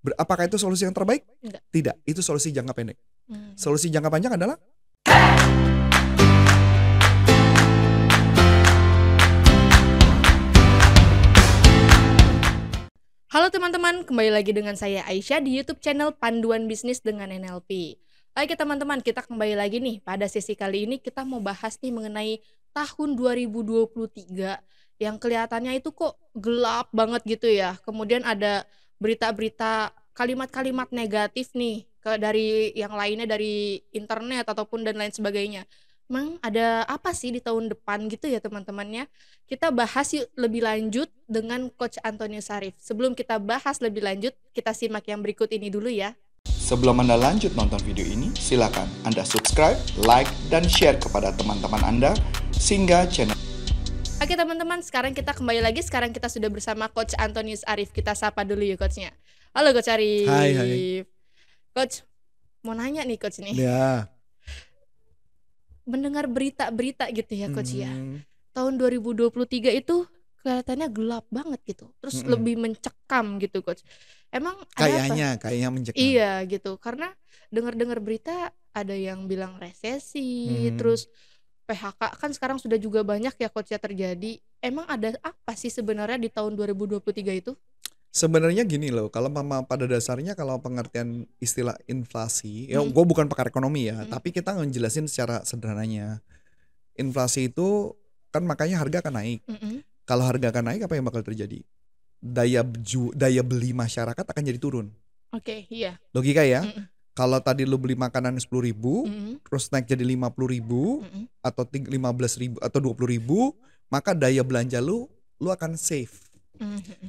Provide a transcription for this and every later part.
Apakah itu solusi yang terbaik? Enggak. Tidak, itu solusi jangka pendek. Solusi jangka panjang adalah Halo teman-teman, kembali lagi dengan saya Aisyah di YouTube channel Panduan Bisnis dengan NLP. Oke teman-teman, kita kembali lagi nih. Pada sesi kali ini kita mau bahas nih mengenai tahun 2023 yang kelihatannya itu kok gelap banget gitu ya. Kemudian ada berita-berita kalimat-kalimat negatif nih dari yang lainnya dari internet ataupun dan lain sebagainya. Emang ada apa sih di tahun depan gitu ya teman-temannya? Kita bahas yuk lebih lanjut dengan Coach Antonius Sarif. Sebelum kita bahas lebih lanjut, kita simak yang berikut ini dulu ya. sebelum Anda lanjut nonton video ini, silakan Anda subscribe, like, dan share kepada teman-teman Anda sehingga channel. Oke teman-teman, sekarang kita kembali lagi. Sekarang kita sudah bersama Coach Antonius Arif. Kita sapa dulu yuk Coachnya. Halo Coach Arif. Hai. Coach, mau nanya nih Coach nih. Ya. Mendengar berita-berita gitu ya Coach ya. Tahun 2023 itu kelihatannya gelap banget gitu. Terus lebih mencekam gitu Coach. Emang Kayaknya mencekam. Iya gitu. Karena dengar-dengar berita ada yang bilang resesi, terus PHK kan sekarang sudah juga banyak ya Coach ya terjadi. Emang ada apa sih sebenarnya di tahun 2023 itu? Sebenarnya gini loh, kalau pada dasarnya kalau pengertian istilah inflasi, ya gue bukan pakar ekonomi ya, tapi kita ngejelasin secara sederhananya. Inflasi itu kan makanya harga akan naik. Kalau harga akan naik, apa yang bakal terjadi? Daya beli masyarakat akan jadi turun. Oke, iya. Logika ya. Kalau tadi lu beli makanan 10.000, terus naik jadi 50.000 atau 15.000 atau 20.000, maka daya belanja lu akan save.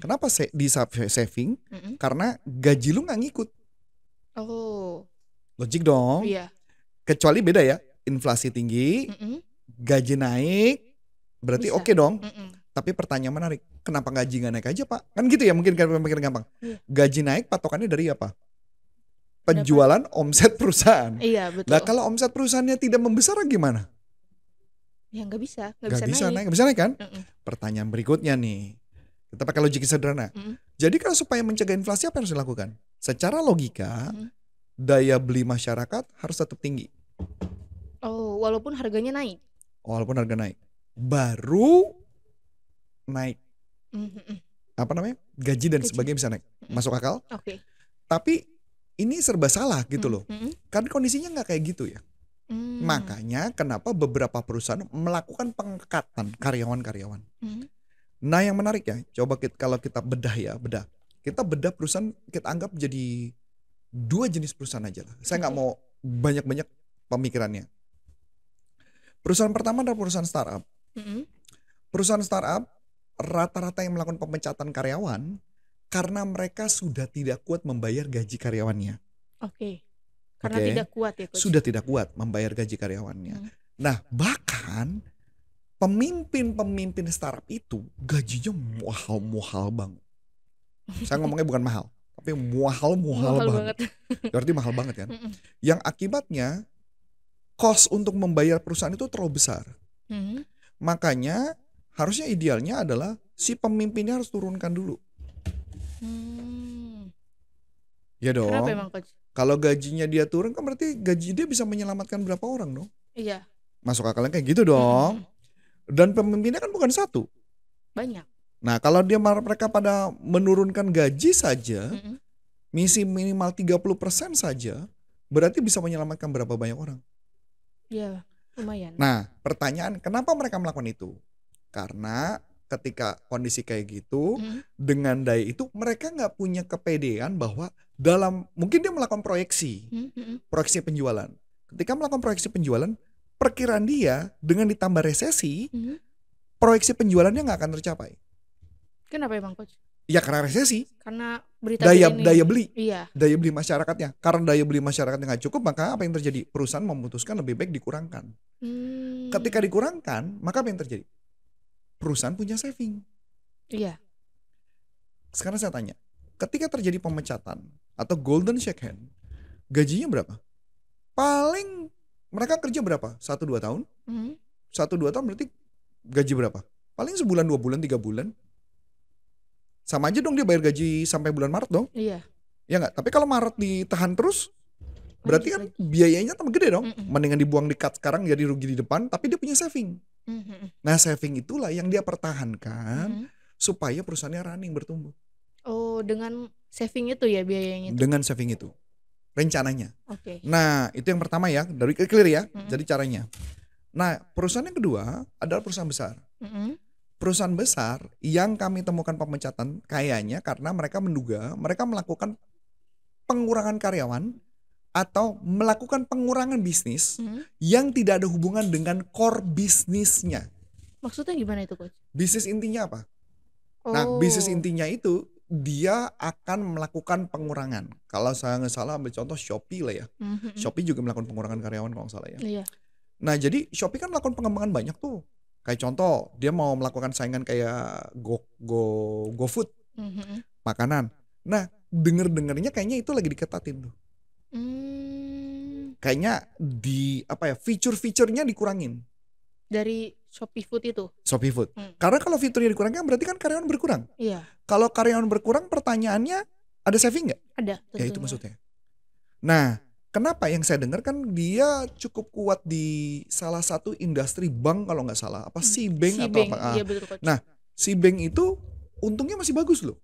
Kenapa di saving? Karena gaji lu nggak ngikut. Oh. Logik dong. Iya. Kecuali beda ya, inflasi tinggi, gaji naik, berarti oke dong. Tapi pertanyaan menarik, kenapa gaji nggak naik aja Pak? Kan gitu ya, mungkin kan pikir gampang. Gaji naik patokannya dari apa? Penjualan omset perusahaan. Iya betul. Nah kalau omset perusahaannya tidak membesar gimana? Ya nggak bisa Nggak bisa naik kan? Pertanyaan berikutnya nih, kita pakai logika sederhana. Jadi kalau supaya mencegah inflasi apa yang harus dilakukan? Secara logika, daya beli masyarakat harus tetap tinggi. Oh, walaupun harganya naik. Walaupun harga naik, baru naik. Apa namanya? Gaji dan sebagainya bisa naik. Masuk akal? Oke. Tapi ini serba salah gitu loh. Kan kondisinya nggak kayak gitu ya. Makanya kenapa beberapa perusahaan melakukan pengangkatan karyawan-karyawan. Nah yang menarik ya, coba kalau kita bedah. Kita bedah perusahaan, kita anggap jadi 2 jenis perusahaan aja lah. Saya nggak mau banyak-banyak pemikirannya. Perusahaan pertama adalah perusahaan startup. Perusahaan startup rata-rata yang melakukan pemecatan karyawan karena mereka sudah tidak kuat membayar gaji karyawannya. Oke. Karena tidak kuat ya Coach. Sudah tidak kuat membayar gaji karyawannya. Nah bahkan pemimpin startup itu gajinya mahal banget. Saya ngomongnya bukan mahal, tapi mahal banget. Berarti mahal banget kan? Yang akibatnya cost untuk membayar perusahaan itu terlalu besar. Makanya harusnya idealnya adalah si pemimpinnya harus turunkan dulu. Ya dong. Kenapa emang Coach? Kalau gajinya dia turun kan berarti gaji dia bisa menyelamatkan berapa orang dong? Iya. Masuk akalnya kayak gitu dong. Dan pemimpinnya kan bukan satu. Banyak. Nah kalau mereka pada menurunkan gaji saja, misi minimal 30% saja, berarti bisa menyelamatkan berapa banyak orang? Iya, lumayan. Nah pertanyaan, kenapa mereka melakukan itu? Karena ketika kondisi kayak gitu, dengan daya itu mereka nggak punya kepedean bahwa mungkin dia melakukan proyeksi penjualan. Ketika melakukan proyeksi penjualan, perkiraan dia dengan ditambah resesi, proyeksi penjualannya nggak akan tercapai. Kenapa emang Coach? Ya karena resesi. Karena berita daya beli. Iya. Daya beli masyarakatnya. Karena daya beli masyarakatnya nggak cukup, maka apa yang terjadi? Perusahaan memutuskan lebih baik dikurangkan. Ketika dikurangkan, maka apa yang terjadi? Perusahaan punya saving. Iya. Sekarang saya tanya, ketika terjadi pemecatan atau golden shake hand, gajinya berapa? Paling mereka kerja berapa? 1-2 tahun? 1-2 tahun berarti gaji berapa? Paling sebulan, 2 bulan, 3 bulan. Sama aja dong dia bayar gaji sampai bulan Maret dong. Iya. Ya nggak? Tapi kalau Maret ditahan terus, berarti kan Lanjut lagi. biayanya tambah gede dong. Mm-mm. Mendingan dibuang di cut sekarang jadi rugi di depan, tapi dia punya saving. Nah saving itulah yang dia pertahankan supaya perusahaannya running, bertumbuh. Oh, dengan saving itu ya biayanya itu. Dengan saving itu, rencananya. Oke. Nah itu yang pertama ya, dari clear ya. Jadi caranya. Nah perusahaan yang kedua adalah perusahaan besar. Perusahaan besar yang kami temukan pemecatan kayaknya karena mereka menduga mereka melakukan pengurangan karyawan atau melakukan pengurangan bisnis yang tidak ada hubungan dengan core bisnisnya. Maksudnya gimana itu, Coach? Bisnis intinya apa? Nah, bisnis intinya itu dia akan melakukan pengurangan. Kalau saya nggak salah ambil contoh Shopee lah ya. Shopee juga melakukan pengurangan karyawan kalau nggak salah ya. Iya. Nah, jadi Shopee kan melakukan pengembangan banyak tuh. Kayak contoh, dia mau melakukan saingan kayak GoFood, makanan. Nah, denger-dengernya kayaknya itu lagi diketatin tuh. Kayaknya fitur-fiturnya dikurangin. Dari Shopee Food itu? Shopee Food. Karena kalau fiturnya dikurangin berarti kan karyawan berkurang. Iya. Kalau karyawan berkurang pertanyaannya ada saving nggak? Ada tentunya. Ya itu maksudnya. Nah, kenapa yang saya dengar kan dia cukup kuat di salah satu industri bank kalau nggak salah. Apa Cbank atau apa. Iya, betul, Coach. Nah, Cbank itu untungnya masih bagus loh.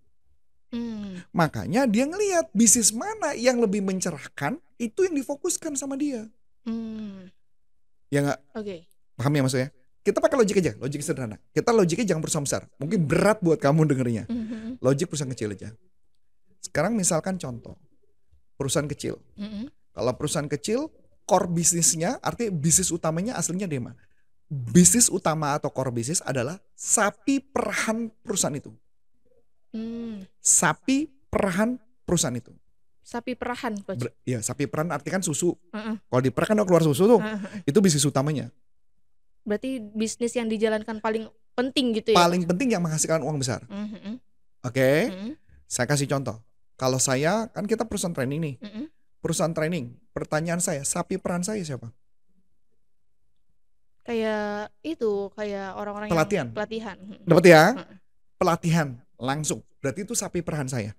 Makanya dia ngelihat bisnis mana yang lebih mencerahkan, itu yang difokuskan sama dia. Ya nggak? Oke. Paham ya maksudnya? Kita pakai logik aja, logik sederhana. Kita logiknya jangan perusahaan besar. Mungkin berat buat kamu dengernya. Logik perusahaan kecil aja. Sekarang misalkan contoh, perusahaan kecil. Kalau perusahaan kecil, core bisnisnya, artinya bisnis utamanya aslinya dia mana? Bisnis utama atau core bisnis adalah sapi perahan perusahaan itu. Sapi perahan perusahaan itu. Sapi perahan, Coach. Ya, sapi perahan artinya kan susu. Kalau diperah kan keluar susu tuh. Itu bisnis utamanya. Berarti bisnis yang dijalankan paling penting gitu ya? Paling penting yang menghasilkan uang besar. Oke. Saya kasih contoh. Kalau saya, kan kita perusahaan training nih. Perusahaan training. Pertanyaan saya, sapi peran saya siapa? Kayak itu, kayak orang-orang Pelatihan. yang pelatihan. Dapat ya? Pelatihan langsung. Berarti itu sapi peran saya.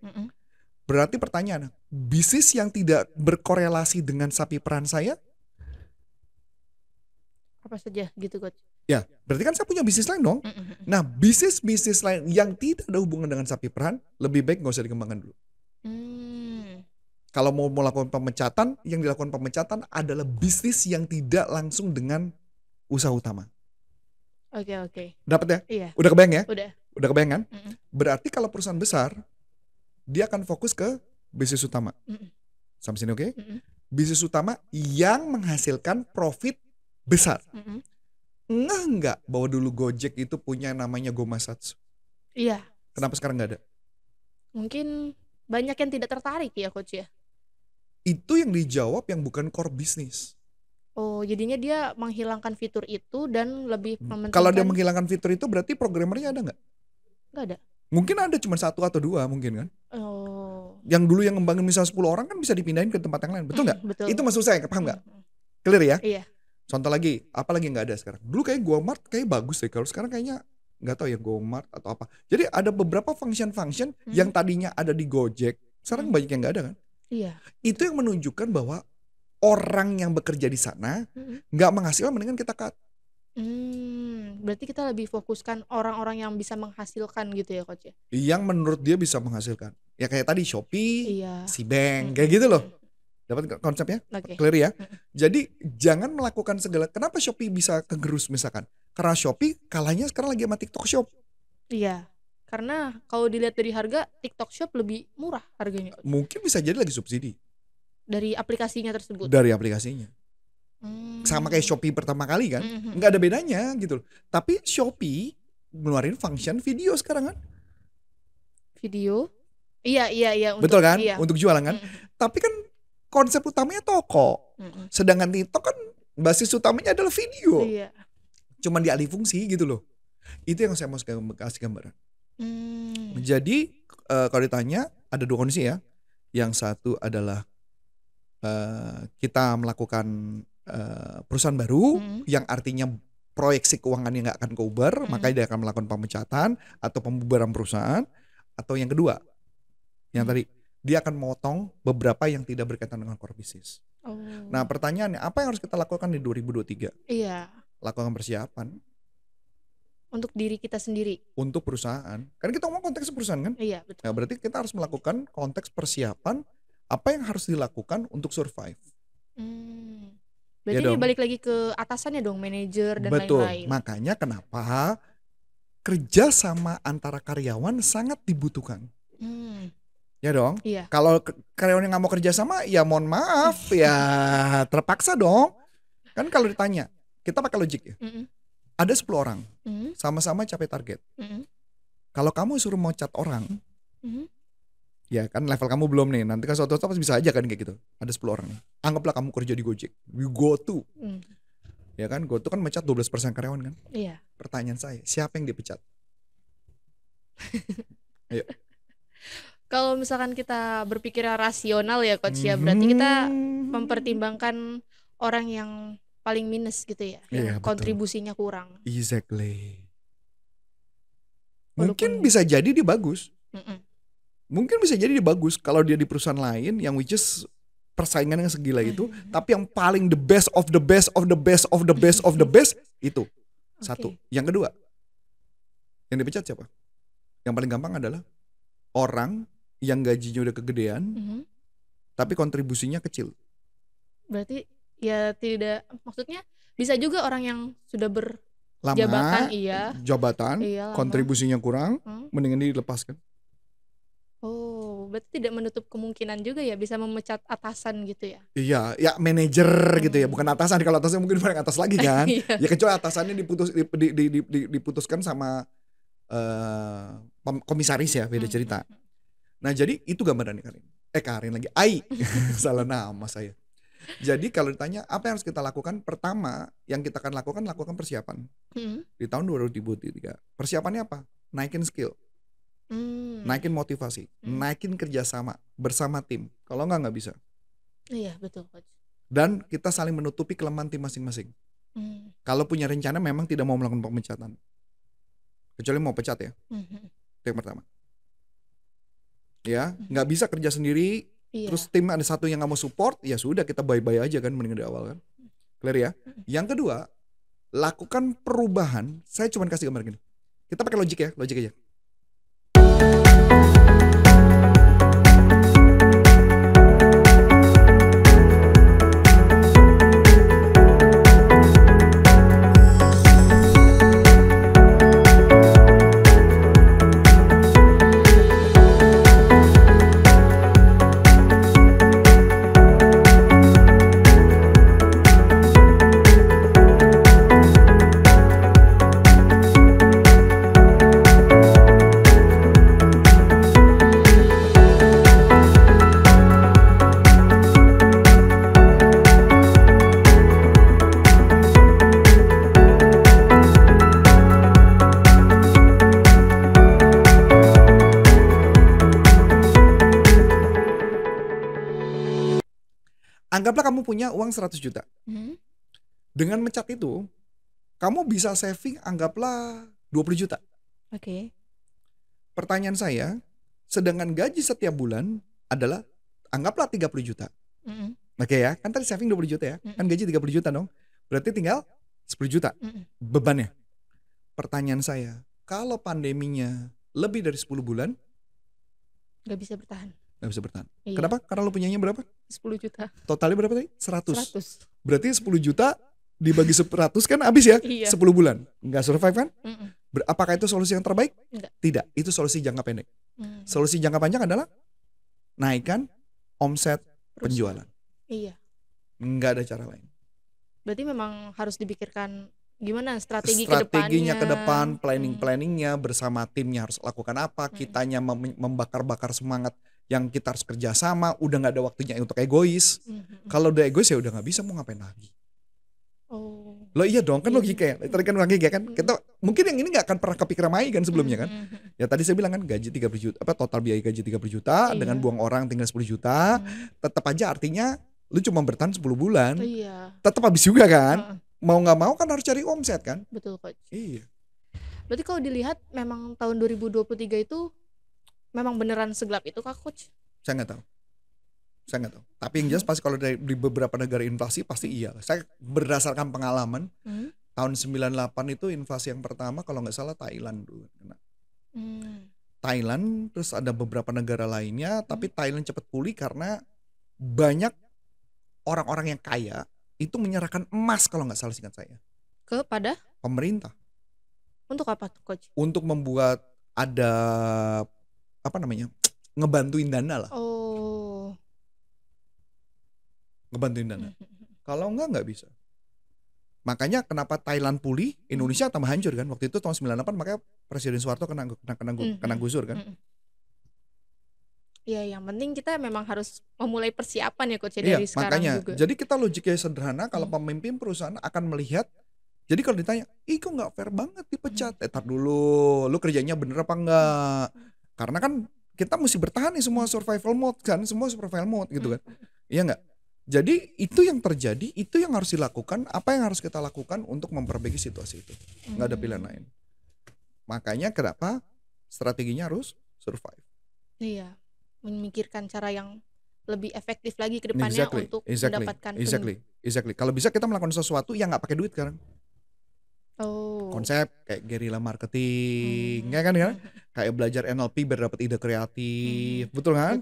Berarti pertanyaan, bisnis yang tidak berkorelasi dengan sapi peran saya? Apa saja gitu, Coach? Ya, berarti kan saya punya bisnis lain dong. Nah, bisnis lain yang tidak ada hubungan dengan sapi peran, lebih baik nggak usah dikembangkan dulu. Kalau mau melakukan pemecatan, yang dilakukan pemecatan adalah bisnis yang tidak langsung dengan usaha utama. Oke. Dapat ya? Iya. Udah kebayang ya? Udah kebayang kan? Berarti kalau perusahaan besar, dia akan fokus ke bisnis utama. Sampai sini oke? Bisnis utama yang menghasilkan profit besar. Enggak bahwa dulu Gojek itu punya namanya Gomasatsu. Iya. Kenapa sekarang nggak ada? Mungkin banyak yang tidak tertarik ya, Coach ya? Itu yang dijawab yang bukan core bisnis. Oh, jadinya dia menghilangkan fitur itu dan lebih mementingkan. Kalau dia menghilangkan fitur itu berarti programmernya ada nggak? Nggak ada. Mungkin ada cuma 1 atau 2 mungkin kan. Oh. Yang dulu yang ngembangin misal 10 orang kan bisa dipindahin ke tempat yang lain. Betul nggak? Betul. Itu maksud saya, paham nggak? Clear ya? Iya. Contoh lagi, apa lagi nggak ada sekarang? Dulu kayak Gomart kayak bagus deh. Kalau sekarang kayaknya nggak tahu ya Gomart atau apa. Jadi ada beberapa function yang tadinya ada di Gojek, sekarang banyak yang nggak ada kan? Iya. Itu yang menunjukkan bahwa orang yang bekerja di sana nggak menghasilkan, mendingan kita cut. Berarti kita lebih fokuskan orang-orang yang bisa menghasilkan gitu ya, Coach ya? Yang menurut dia bisa menghasilkan. Ya kayak tadi Shopee, Iya. Cbank, kayak gitu loh. Dapat konsepnya? Oke. Clear ya? Jadi jangan melakukan segala. Kenapa Shopee bisa kegerus misalkan? Karena Shopee kalahnya sekarang lagi sama TikTok Shop. Iya. Karena kalau dilihat dari harga, TikTok Shop lebih murah harganya. Mungkin bisa jadi lagi subsidi. Dari aplikasinya tersebut. Dari aplikasinya. Sama kayak Shopee pertama kali kan. Nggak ada bedanya gitu. Tapi Shopee ngeluarin function video sekarang kan. Video? Iya. Betul kan? Iya. Untuk jualan kan. Tapi kan konsep utamanya toko. Sedangkan TikTok kan basis utamanya adalah video. Iya. Cuman dialih fungsi gitu loh. Itu yang saya mau kasih gambaran. Jadi kalau ditanya ada 2 kondisi ya. Yang satu adalah kita melakukan perusahaan baru yang artinya proyeksi keuangannya nggak akan keuber, makanya dia akan melakukan pemecatan atau pembubaran perusahaan. Atau yang kedua, yang tadi dia akan memotong beberapa yang tidak berkaitan dengan core business. Nah pertanyaannya, apa yang harus kita lakukan di 2023? Iya. Lakukan persiapan. Untuk diri kita sendiri. Untuk perusahaan. Kan kita ngomong konteks perusahaan kan? Iya betul. Nah berarti kita harus melakukan konteks persiapan apa yang harus dilakukan untuk survive. Berarti Ya ini balik lagi ke atasannya dong, manajer dan betul. lain-lain. Makanya kenapa kerja sama antara karyawan sangat dibutuhkan. Ya dong. Iya. Kalau karyawan yang nggak mau kerja sama, ya mohon maaf, ya terpaksa dong. Kan kalau ditanya, kita pakai logik ya. Ada 10 orang, sama-sama capai target. Kalau kamu suruh mau cat orang, ya kan level kamu belum nih. Nanti kan suatu saat bisa aja kan kayak gitu. Ada 10 orang nih. Anggaplah kamu kerja di Gojek. We go to. Ya kan, go to kan mencat 12% karyawan kan. Iya. Pertanyaan saya, siapa yang dipecat? Ayo. Kalau misalkan kita berpikir rasional ya coach ya, berarti kita mempertimbangkan orang yang paling minus gitu ya, yang kontribusinya kurang. Exactly. Mungkin bisa jadi dia bagus. Mungkin bisa jadi dia bagus kalau dia di perusahaan lain yang which is persaingan yang segila itu, tapi yang paling the best of the best of the best of the best of the best itu. Satu. Yang kedua, yang dipecat siapa? Yang paling gampang adalah orang yang gajinya udah kegedean, tapi kontribusinya kecil. Berarti ya tidak, maksudnya bisa juga orang yang sudah berjabatan, jabatan, kontribusinya kurang, mendingan dilepaskan. Oh, berarti tidak menutup kemungkinan juga ya bisa memecat atasan gitu ya? Iya, ya manajer gitu ya, bukan atasan. Kalau atasan mungkin paling atas lagi kan. Ya kecuali atasannya diputuskan sama komisaris ya, beda cerita. Nah jadi itu gambarannya Karin lagi, salah nama saya. Jadi kalau ditanya apa yang harus kita lakukan, pertama yang kita akan lakukan persiapan di tahun 2023. Persiapannya apa? Naikin skill, naikin motivasi, naikin kerjasama bersama tim. Kalau nggak bisa. Iya betul. Dan kita saling menutupi kelemahan tim masing-masing. Kalau punya rencana memang tidak mau melakukan pemecatan, kecuali mau pecat ya. Itu yang pertama. Ya, nggak bisa kerja sendiri. Terus tim ada satu yang nggak mau support, ya sudah kita bye-bye aja kan, mending dari awal kan. Clear ya? Yang kedua, lakukan perubahan. Saya cuma kasih gambar gini. Kita pakai logik aja. Anggaplah kamu punya uang 100 juta. Dengan mencat itu, kamu bisa saving anggaplah 20 juta. Oke. Pertanyaan saya, sedangkan gaji setiap bulan adalah anggaplah 30 juta. Oke ya, kan tadi saving 20 juta ya. Kan gaji 30 juta dong. Berarti tinggal 10 juta bebannya. Pertanyaan saya, kalau pandeminya lebih dari 10 bulan, gak bisa bertahan. Gak bisa bertahan. Iya. Kenapa? Karena lo punyanya berapa? 10 juta. Totalnya berapa tadi? 100. Berarti 10 juta dibagi 100 kan habis ya? Iya. 10 bulan. Nggak survive kan? Apakah itu solusi yang terbaik? Enggak. Tidak. Itu solusi jangka pendek. Solusi jangka panjang adalah naikkan omset penjualan. Iya. Nggak ada cara lain. Berarti memang harus dipikirkan gimana strateginya ke depan, planningnya bersama timnya harus lakukan apa, kitanya membakar-bakar semangat yang kita harus kerja sama, udah nggak ada waktunya untuk egois. Kalau udah egois ya udah nggak bisa, mau ngapain lagi. Lo iya dong kan logika ya. Tadi kan logika kan. Kita mungkin yang ini nggak akan pernah kepikiran Mai kan sebelumnya kan. Ya tadi saya bilang kan gaji 30 juta, total biaya gaji 30 juta dengan buang orang tinggal 10 juta, tetap aja artinya lu cuma bertahan 10 bulan. Tetap habis juga kan. Mau nggak mau kan harus cari omset kan. Betul coach. Iya. Berarti kalau dilihat memang tahun 2023 itu memang beneran segelap itu kak coach? Saya nggak tahu. Tapi yang jelas pasti kalau di beberapa negara inflasi pasti iya. Saya berdasarkan pengalaman tahun 98 itu inflasi yang pertama kalau nggak salah Thailand dulu kena. Thailand, terus ada beberapa negara lainnya, tapi Thailand cepat pulih karena banyak orang-orang yang kaya itu menyerahkan emas kalau nggak salah singkat saya. Kepada pemerintah. Untuk apa tuh, Coach? Untuk membuat ada ngebantuin dana lah. Ngebantuin dana. Kalau nggak bisa. Makanya kenapa Thailand pulih, Indonesia tambah hancur kan. Waktu itu tahun 98 makanya Presiden Soeharto kena gusur kan. Ya, yang penting kita memang harus memulai persiapan ya Coach dari sekarang makanya, juga. Jadi kita logiknya sederhana, kalau pemimpin perusahaan akan melihat. Jadi kalau ditanya, kok nggak fair banget dipecat? Tar dulu, lu kerjanya bener apa enggak? Karena kan kita mesti bertahan nih semua survival mode kan, semua survival mode gitu kan. Iya nggak? Jadi itu yang terjadi, itu yang harus dilakukan, apa yang harus kita lakukan untuk memperbaiki situasi itu. Nggak ada pilihan lain. Makanya kenapa strateginya harus survive. Iya, memikirkan cara yang lebih efektif lagi ke depannya untuk mendapatkan Exactly. Kalau bisa kita melakukan sesuatu yang nggak pakai duit sekarang. Konsep kayak guerrilla marketing, ya kan ya? Kayak belajar NLP biar dapat ide kreatif, betul kan?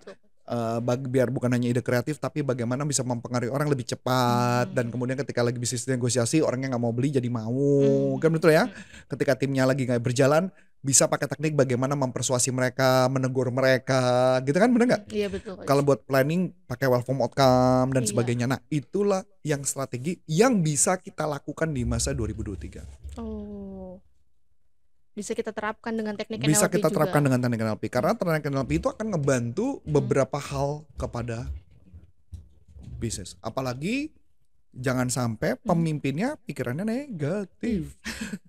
Biar bukan hanya ide kreatif tapi bagaimana bisa mempengaruhi orang lebih cepat dan kemudian ketika lagi bisnis negosiasi orangnya nggak mau beli jadi mau, kan betul ya? Ketika timnya lagi nggak berjalan bisa pakai teknik bagaimana mempersuasi mereka, menegur mereka, gitu kan, bener nggak? Iya betul. Kalau buat planning pakai welcome outcome dan sebagainya. Nah itulah yang strategi yang bisa kita lakukan di masa 2023. Bisa kita terapkan dengan teknik NLP Bisa kita terapkan juga. dengan teknik NLP karena teknik NLP itu akan ngebantu beberapa hal kepada bisnis. Apalagi jangan sampai pemimpinnya pikirannya negatif.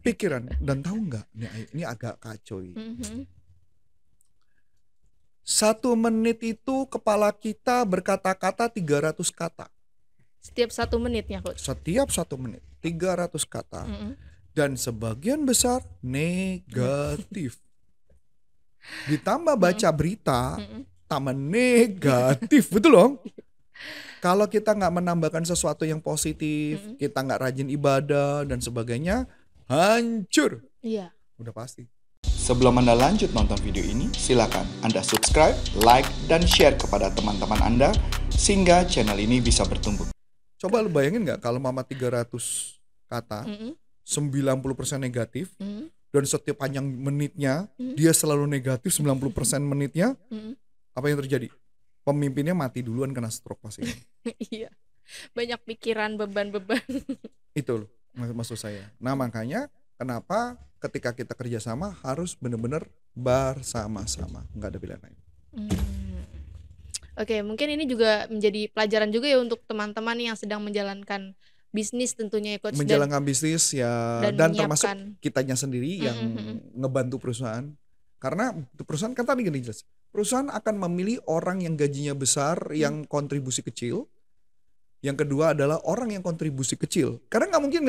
Pikiran, dan tahu nggak? Ini agak kacau. 1 menit itu kepala kita berkata-kata 300 kata. Setiap 1 menitnya, Coach. Setiap 1 menit 300 kata. Dan sebagian besar negatif. Ditambah baca berita, tambah negatif, betul dong? Kalau kita nggak menambahkan sesuatu yang positif, kita nggak rajin ibadah dan sebagainya, hancur. Iya. Udah pasti. Sebelum Anda lanjut nonton video ini, silakan Anda subscribe, like, dan share kepada teman-teman Anda sehingga channel ini bisa bertumbuh. Coba lu bayangin nggak kalau mama 300 kata, 90% negatif, dan setiap panjang menitnya dia selalu negatif 90% menitnya, apa yang terjadi? Pemimpinnya mati duluan kena stroke pasti. Iya, banyak pikiran, beban-beban. Itu loh maksud saya. Nah makanya kenapa ketika kita kerjasama harus benar-benar bersama-sama, nggak ada pilihan lain. Oke, mungkin ini juga menjadi pelajaran juga ya untuk teman-teman yang sedang menjalankan bisnis tentunya ya Coach. Menjalankan bisnis ya, dan termasuk kitanya sendiri yang ngebantu perusahaan. Karena perusahaan kan tadi gini jelas, perusahaan akan memilih orang yang gajinya besar, yang kontribusi kecil. Yang kedua adalah orang yang kontribusi kecil. Karena nggak mungkin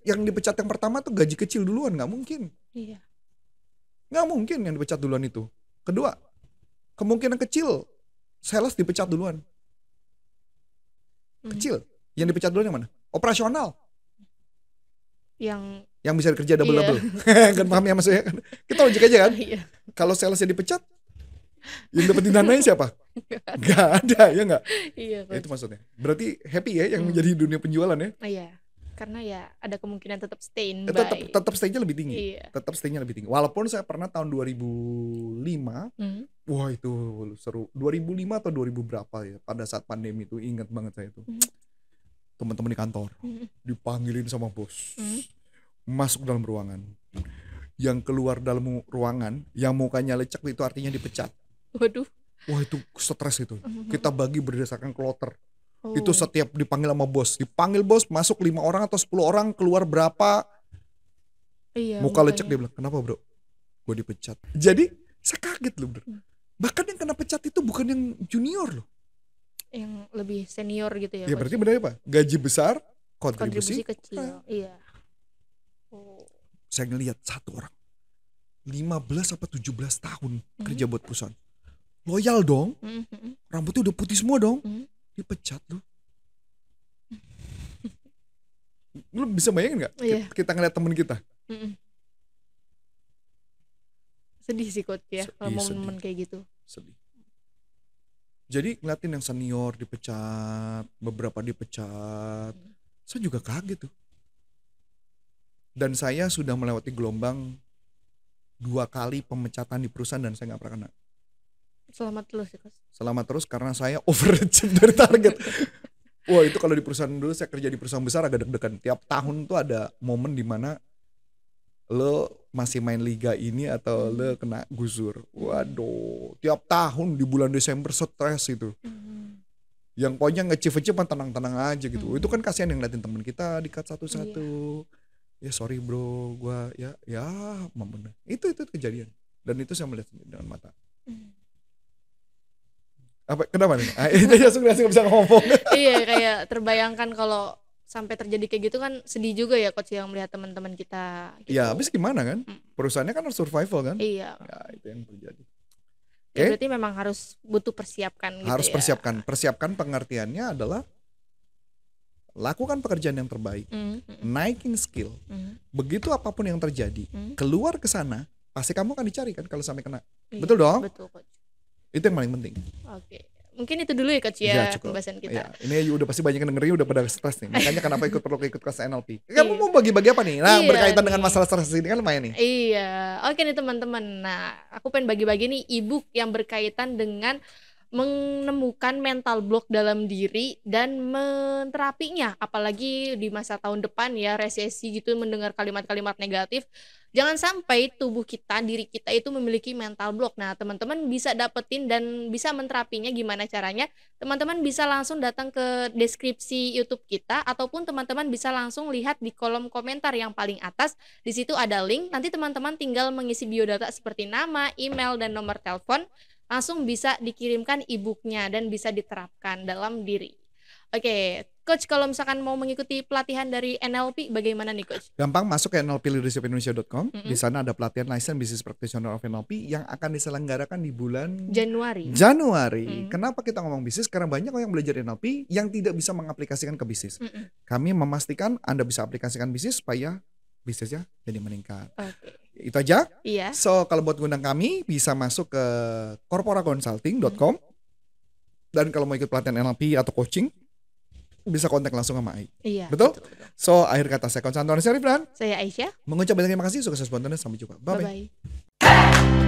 yang dipecat yang pertama tuh gaji kecil duluan, nggak mungkin. Iya. Nggak mungkin yang dipecat duluan itu. Kedua, kemungkinan kecil sales dipecat duluan. Kecil. Yang dipecat duluan yang mana? Operasional. Yang bisa kerja double. Kan paham ya maksudnya kan? Kita logik aja kan? Kalau salesnya dipecat, yang dapetin dananya siapa? Gak ada, ya nggak? Iya. Ya, itu maksudnya. Berarti happy ya yang menjadi dunia penjualan ya? Iya. Karena ya ada kemungkinan tetap stay in tetap stay-nya lebih tinggi. Iya. Tetap stay-nya lebih tinggi. Walaupun saya pernah tahun 2005, wah itu seru. 2005 atau 2000 berapa ya? Pada saat pandemi itu ingat banget saya itu. Teman-teman di kantor dipanggilin sama bos, masuk dalam ruangan. Yang keluar dalam ruangan, yang mukanya lecek itu artinya dipecat. Waduh. Wah itu stres itu. Kita bagi berdasarkan kloter. Itu setiap dipanggil sama bos, dipanggil bos masuk 5 orang atau 10 orang, keluar berapa. Iya, muka lecek dia bilang, kenapa bro? Gue dipecat. Jadi saya kaget loh bro. Bahkan yang kena pecat itu bukan yang junior loh, yang lebih senior gitu ya. Ya berarti benar apa? Gaji besar, kontribusi kecil. Iya. Saya ngelihat satu orang 15 apa 17 tahun kerja buat perusahaan, Loyal dong. Rambutnya udah putih semua dong. Dipecat lu. Lu bisa bayangin gak? Kita ngeliat temen kita. Sedih sih Coach ya kalau momen kayak gitu. Sedih. Jadi ngeliatin yang senior dipecat, beberapa dipecat. Saya juga kaget tuh. Dan saya sudah melewati gelombang 2 kali pemecatan di perusahaan dan saya gak pernah kena. Selamat terus ya Coach. Selamat terus karena saya overachieve dari target. Wah itu kalau di perusahaan dulu saya kerja di perusahaan besar agak deg-degan. Tiap tahun tuh ada momen dimana lo masih main liga ini atau lo kena gusur. Waduh, tiap tahun di bulan Desember stres itu. Yang pokoknya nge-achieve tenang-tenang aja gitu. Itu kan kasihan yang ngeliatin temen kita di-cut satu-satu. Ya sorry bro, gua ya membenar. Itu kejadian. Dan itu saya melihat dengan mata. Apa kenapa nih? Itu langsung nggak bisa ngomong. Iya, kayak terbayangkan kalau sampai terjadi kayak gitu kan sedih juga ya Coach yang melihat teman-teman kita gitu. Ya habis gimana kan? Perusahaannya kan harus survival kan? Iya. Ya itu yang terjadi. Ya, berarti memang harus butuh persiapkan gitu. Harus persiapkan pengertiannya adalah lakukan pekerjaan yang terbaik, naikin skill. Begitu apapun yang terjadi, keluar ke sana pasti kamu akan dicari kan kalau sampai kena. Iya, betul dong? Betul Coach. Itu yang paling penting. Oke. Mungkin itu dulu ya Coach ya pembahasan kita. Ya, ini udah pasti banyak yang dengerin udah pada stres nih. Makanya kenapa perlu ikut kelas NLP. Kamu mau bagi-bagi apa nih? Nah, berkaitan dengan masalah stres ini kan lumayan nih. Iya. Oke nih teman-teman. Nah, aku pengen bagi-bagi nih ebook yang berkaitan dengan menemukan mental block dalam diri dan menterapinya, apalagi di masa tahun depan ya resesi gitu, mendengar kalimat-kalimat negatif. Jangan sampai tubuh kita, diri kita itu memiliki mental block. Nah teman-teman bisa dapetin dan bisa menterapinya gimana caranya? Teman-teman bisa langsung datang ke deskripsi YouTube kita, ataupun teman-teman bisa langsung lihat di kolom komentar yang paling atas. Di situ ada link, nanti teman-teman tinggal mengisi biodata seperti nama, email, dan nomor telepon. Langsung bisa dikirimkan e-booknya dan bisa diterapkan dalam diri. Oke, Coach, kalau misalkan mau mengikuti pelatihan dari NLP, bagaimana nih Coach? Gampang, masuk ke nlpleadershipindonesia.com. Di sana ada pelatihan Licensed Business Practitioner of NLP yang akan diselenggarakan di bulan Januari. Kenapa kita ngomong bisnis? Karena banyak orang yang belajar NLP yang tidak bisa mengaplikasikan ke bisnis. Kami memastikan Anda bisa aplikasikan bisnis supaya bisnisnya jadi meningkat. Itu aja. Iya. So kalau buat ngundang kami bisa masuk ke corporaconsulting.com. Dan kalau mau ikut pelatihan NLP atau coaching bisa kontak langsung sama Ai. Iya. Betul? So akhir kata saya Konstantin Syarif dan saya Aisyah. Mengucapkan terima kasih, sukses spontan dan sampai jumpa. Bye bye.